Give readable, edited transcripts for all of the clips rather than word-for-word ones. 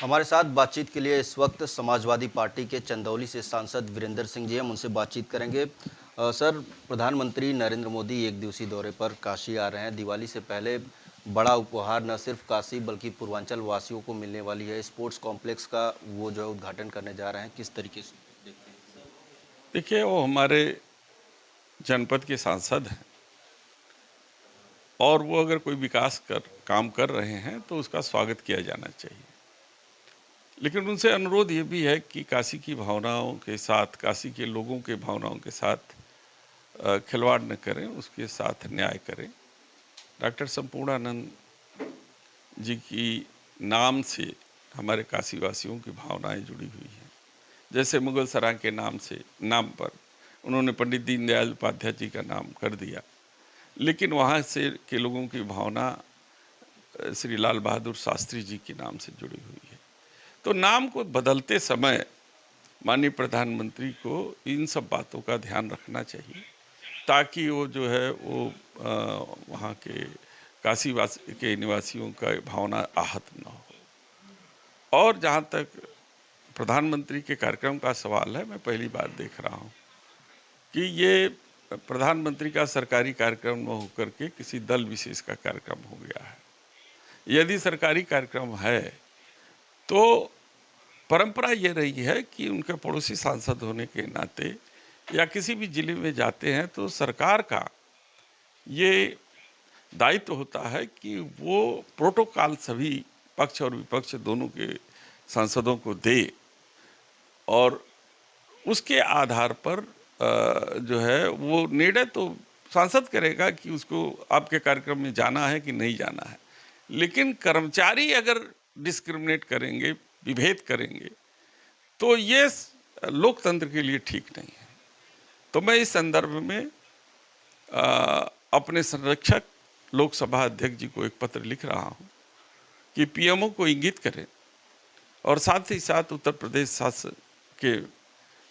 हमारे साथ बातचीत के लिए इस वक्त समाजवादी पार्टी के चंदौली से सांसद वीरेंद्र सिंह जी, हम उनसे बातचीत करेंगे। सर, प्रधानमंत्री नरेंद्र मोदी एक दिवसीय दौरे पर काशी आ रहे हैं। दिवाली से पहले बड़ा उपहार न सिर्फ काशी बल्कि पूर्वांचल वासियों को मिलने वाली है। स्पोर्ट्स कॉम्प्लेक्स का वो जो है उद्घाटन करने जा रहे हैं, किस तरीके से देखते हैं? देखिए, वो हमारे जनपद के सांसद हैं और वो अगर कोई विकास काम कर रहे हैं तो उसका स्वागत किया जाना चाहिए। लेकिन उनसे अनुरोध ये भी है कि काशी की भावनाओं के साथ, काशी के लोगों के भावनाओं के साथ खिलवाड़ न करें, उसके साथ न्याय करें। डॉक्टर संपूर्णानंद जी की नाम से हमारे काशीवासियों की भावनाएं जुड़ी हुई हैं। जैसे मुगल सराय के नाम पर उन्होंने पंडित दीनदयाल उपाध्याय जी का नाम कर दिया, लेकिन वहाँ से के लोगों की भावना श्री लाल बहादुर शास्त्री जी के नाम से जुड़ी हुई है। तो नाम को बदलते समय माननीय प्रधानमंत्री को इन सब बातों का ध्यान रखना चाहिए, ताकि वो जो है वो वहाँ के काशीवासी के निवासियों का भावना आहत न हो। और जहाँ तक प्रधानमंत्री के कार्यक्रम का सवाल है, मैं पहली बार देख रहा हूँ कि ये प्रधानमंत्री का सरकारी कार्यक्रम न होकर के किसी दल विशेष का कार्यक्रम हो गया है। यदि सरकारी कार्यक्रम है तो परंपरा ये रही है कि उनके पड़ोसी सांसद होने के नाते या किसी भी जिले में जाते हैं तो सरकार का ये दायित्व होता है कि वो प्रोटोकॉल सभी पक्ष और विपक्ष दोनों के सांसदों को दे और उसके आधार पर जो है वो निर्णय तो सांसद करेगा कि उसको आपके कार्यक्रम में जाना है कि नहीं जाना है। लेकिन कर्मचारी अगर डिस्क्रिमिनेट करेंगे, विभेद करेंगे, तो ये लोकतंत्र के लिए ठीक नहीं है। तो मैं इस संदर्भ में अपने संरक्षक लोकसभा अध्यक्ष जी को एक पत्र लिख रहा हूं कि पीएमओ को इंगित करें और साथ ही साथ उत्तर प्रदेश शासन के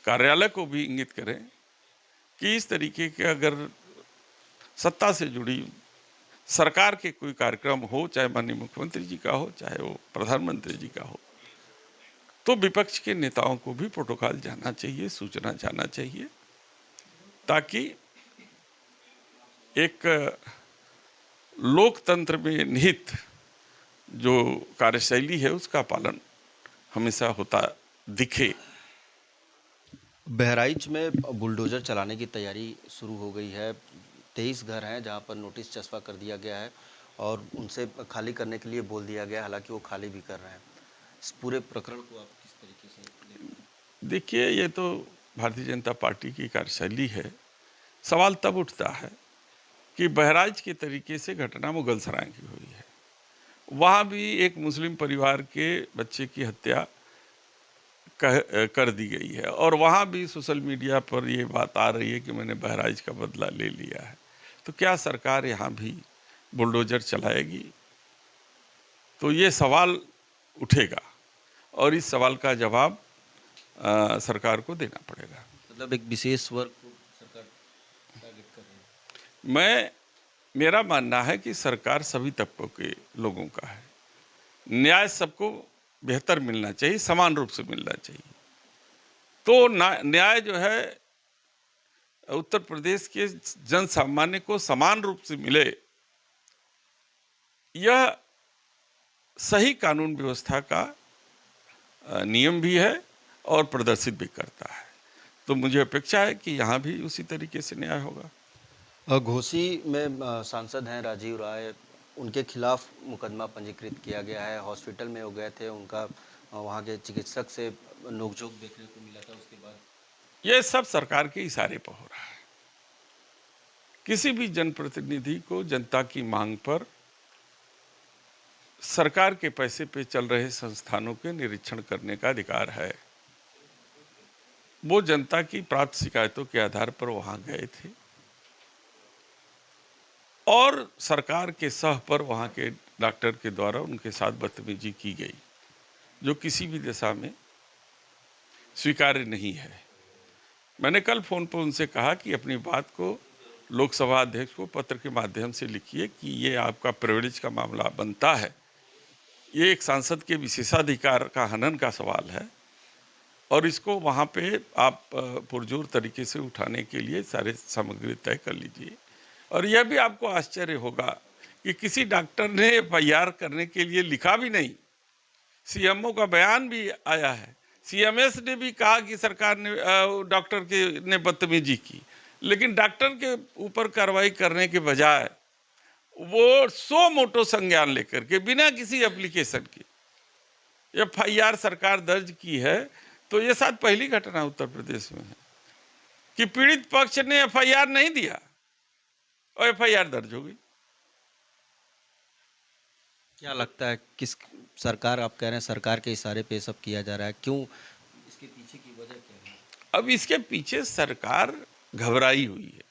कार्यालय को भी इंगित करें कि इस तरीके के अगर सत्ता से जुड़ी सरकार के कोई कार्यक्रम हो, चाहे माननीय मुख्यमंत्री जी का हो, चाहे वो प्रधानमंत्री जी का हो, तो विपक्ष के नेताओं को भी प्रोटोकॉल जाना चाहिए, सूचना जाना चाहिए, ताकि एक लोकतंत्र में निहित जो कार्यशैली है उसका पालन हमेशा होता दिखे। बहराइच में बुलडोजर चलाने की तैयारी शुरू हो गई है। 23 घर हैं जहां पर नोटिस चस्पा कर दिया गया है और उनसे खाली करने के लिए बोल दिया गया है, हालांकि वो खाली भी कर रहे हैं। इस पूरे प्रकरण को आप किस तरीके से देखते हैं? देखिए, ये तो भारतीय जनता पार्टी की कार्यशैली है। सवाल तब उठता है कि बहराइच के तरीके से घटना मुगलसराय की हुई है। वहाँ भी एक मुस्लिम परिवार के बच्चे की हत्या कर दी गई है और वहाँ भी सोशल मीडिया पर ये बात आ रही है कि मैंने बहराइच का बदला ले लिया है। तो क्या सरकार यहाँ भी बुलडोजर चलाएगी? तो ये सवाल उठेगा और इस सवाल का जवाब सरकार को देना पड़ेगा। मतलब एक विशेष वर्ग को सरकार टारगेट कर रही है। मेरा मानना है कि सरकार सभी तबकों के लोगों का है। न्याय सबको बेहतर मिलना चाहिए, समान रूप से मिलना चाहिए। तो न्याय जो है उत्तर प्रदेश के जन सामान्य को समान रूप से मिले, यह सही कानून व्यवस्था का नियम भी है और प्रदर्शित भी करता है। तो मुझे अपेक्षा है कि यहाँ भी उसी तरीके से न्याय होगा। घोसी में सांसद हैं राजीव राय, उनके खिलाफ मुकदमा पंजीकृत किया गया है। हॉस्पिटल में वो गए थे, उनका वहाँ के चिकित्सक से नोकझोंक देखने को मिला था। उसके बाद यह सब सरकार के इशारे पर हो रहा है। किसी भी जनप्रतिनिधि को जनता की मांग पर सरकार के पैसे पे चल रहे संस्थानों के निरीक्षण करने का अधिकार है। वो जनता की प्राप्त शिकायतों के आधार पर वहां गए थे और सरकार के सह पर वहां के डॉक्टर के द्वारा उनके साथ बदतमीजी की गई, जो किसी भी दिशा में स्वीकार्य नहीं है। मैंने कल फोन पर उनसे कहा कि अपनी बात को लोकसभा अध्यक्ष को पत्र के माध्यम से लिखिए कि ये आपका प्रिविलेज का मामला बनता है ये एक सांसद के विशेषाधिकार का हनन का सवाल है और इसको वहाँ पे आप पुरजोर तरीके से उठाने के लिए सारे सामग्री तय कर लीजिए। और यह भी आपको आश्चर्य होगा कि किसी डॉक्टर ने एफआईआर करने के लिए लिखा भी नहीं। सीएमओ का बयान भी आया है, सीएमएस ने भी कहा कि सरकार ने डॉक्टर ने बदतमीजी की, लेकिन डॉक्टर के ऊपर कार्रवाई करने के बजाय वो सो मोटो संज्ञान लेकर के बिना किसी एप्लीकेशन के एफआईआर सरकार दर्ज की है। तो ये शायद पहली घटना उत्तर प्रदेश में है कि पीड़ित पक्ष ने एफआईआर नहीं दिया और एफआईआर दर्ज हो गई। क्या लगता है किस सरकार, आप कह रहे हैं सरकार के इशारे पे ये सब किया जा रहा है, क्यों, इसके पीछे की वजह क्या है? अब इसके पीछे सरकार घबराई हुई है।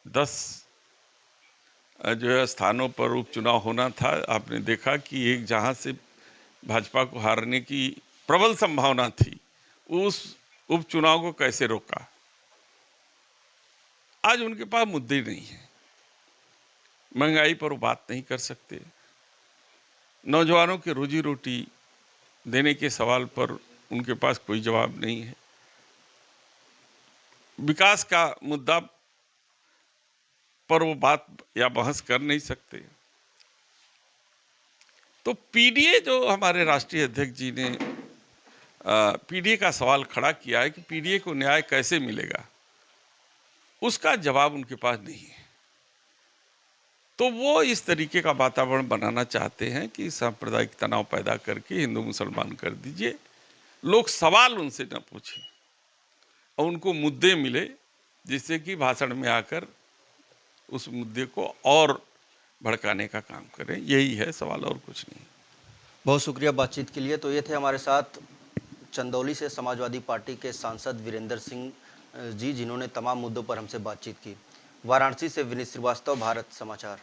10 जो है स्थानों पर उपचुनाव होना था, आपने देखा कि एक जहां से भाजपा को हारने की प्रबल संभावना थी, उस उपचुनाव को कैसे रोका। आज उनके पास मुद्दे नहीं है, महंगाई पर वो बात नहीं कर सकते, नौजवानों की रोजी रोटी देने के सवाल पर उनके पास कोई जवाब नहीं है, विकास का मुद्दा पर वो बात या बहस कर नहीं सकते। तो पीडीए जो हमारे राष्ट्रीय अध्यक्ष जी ने पीडीए का सवाल खड़ा किया है कि पीडीए को न्याय कैसे मिलेगा, उसका जवाब उनके पास नहीं है। तो वो इस तरीके का वातावरण बनाना चाहते हैं कि सांप्रदायिक तनाव पैदा करके हिंदू मुसलमान कर दीजिए, लोग सवाल उनसे न पूछें और उनको मुद्दे मिले जिससे कि भाषण में आकर उस मुद्दे को और भड़काने का काम करें। यही है सवाल, और कुछ नहीं। बहुत शुक्रिया बातचीत के लिए। तो ये थे हमारे साथ चंदौली से समाजवादी पार्टी के सांसद वीरेंद्र सिंह जी, जिन्होंने तमाम मुद्दों पर हमसे बातचीत की। वाराणसी से विनीत श्रीवास्तव, भारत समाचार।